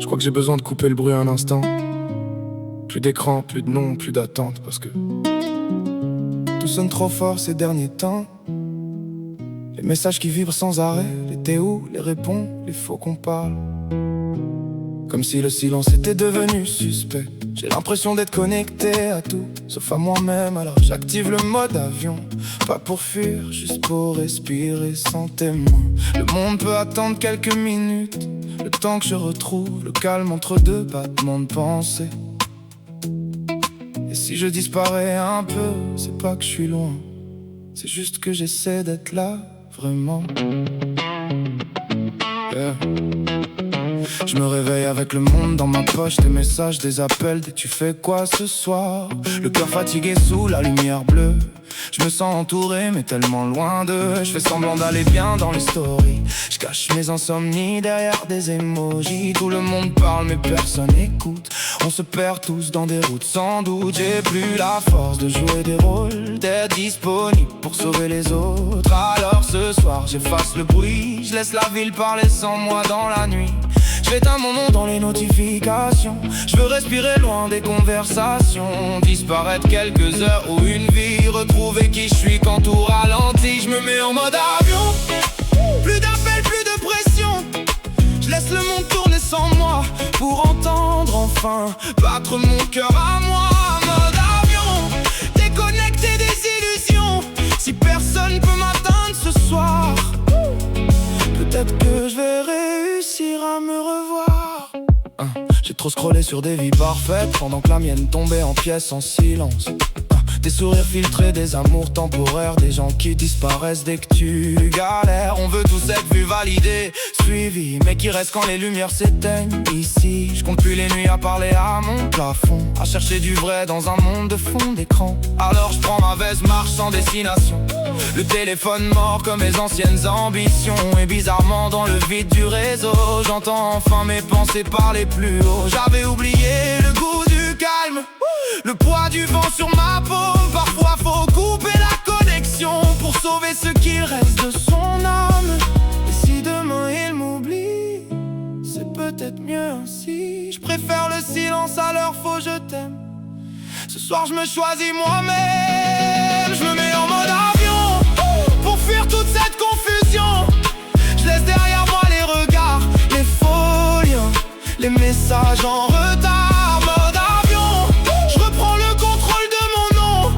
Je crois que j'ai besoin de couper le bruit un instant. Plus d'écran, plus de nom, plus d'attente. Parce que tout sonne trop fort ces derniers temps. Les messages qui vibrent sans arrêt. Les t'es où, les réponds, les faux qu'on parle. Comme si le silence était devenu suspect. J'ai l'impression d'être connecté à tout, sauf à moi-même. Alors j'active le mode avion. Pas pour fuir, juste pour respirer sans témoin. Le monde peut attendre quelques minutes, le temps que je retrouve le calme entre deux battements de pensée. Et si je disparais un peu, c'est pas que je suis loin, c'est juste que j'essaie d'être là, vraiment. Yeah. Je me réveille avec le monde dans ma poche, des messages, des appels, des tu fais quoi ce soir? Le cœur fatigué sous la lumière bleue. Je me sens entouré mais tellement loin d'eux. Je fais semblant d'aller bien dans les stories. Je cache mes insomnies derrière des emojis. Tout le monde parle mais personne écoute. On se perd tous dans des routes sans doute. J'ai plus la force de jouer des rôles, d'être disponible pour sauver les autres. Alors ce soir j'efface le bruit, je laisse la ville parler sans moi dans la nuit. Je j'éteins mon nom dans les notifications. Je veux respirer loin des conversations, disparaître quelques heures ou une vie, retrouver qui je suis quand tout ralentit. Je me mets en mode avion, plus d'appels, plus de pression. Je laisse le monde tourner sans moi pour entendre enfin battre mon cœur à moi. Mode avion, déconnecté des illusions. Si personne peut m'atteindre ce soir, peut-être que je vais réussir à me revoir. J'ai trop scrollé sur des vies parfaites pendant que la mienne tombait en pièces en silence. Des sourires filtrés, des amours temporaires, des gens qui disparaissent dès que tu galères. On veut tous être vus, validés, suivis, mais qui reste quand les lumières s'éteignent. Ici, je compte plus les nuits à parler à mon plafond, à chercher du vrai dans un monde de fond d'écran. Alors je prends ma veste, marche sans destination, le téléphone mort comme mes anciennes ambitions. Et bizarrement dans le vide du réseau, j'entends enfin mes pensées parler plus haut. J'avais oublié le goût du calme, le poids du vent sur ma peau. Parfois faut couper la connexion pour sauver ce qu'il reste de son âme. Et si demain il m'oublie, c'est peut-être mieux ainsi. Je préfère le silence à leur faux je t'aime. Ce soir je me choisis moi-même. Je me mets en mode avion pour fuir toute cette confusion. Je laisse derrière moi les regards, les faux liens, les messages en retard. Mode avion, je reprends le contrôle de mon nom,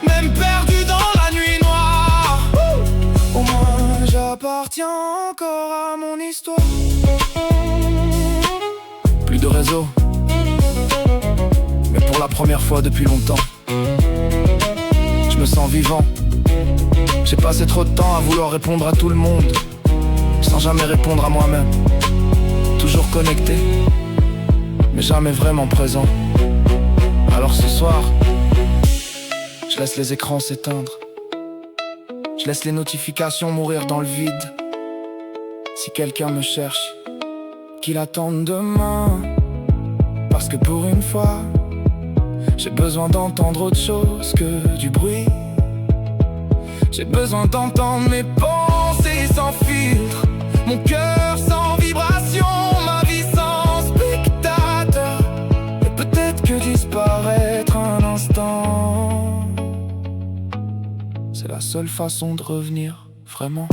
même perdu dans la nuit noire. Au moins j'appartiens encore à mon histoire. Plus de réseau, mais pour la première fois depuis longtemps, je me sens vivant. J'ai passé trop de temps à vouloir répondre à tout le monde, sans jamais répondre à moi-même. Toujours connecté, mais jamais vraiment présent. Alors ce soir, je laisse les écrans s'éteindre, je laisse les notifications mourir dans le vide. Si quelqu'un me cherche, qu'il attende demain, parce que pour une fois, j'ai besoin d'entendre autre chose que du bruit. J'ai besoin d'entendre mes pensées sans filtre, mon cœur sans vibration, ma vie sans spectateur. Et peut-être que disparaître un instant, c'est la seule façon de revenir vraiment.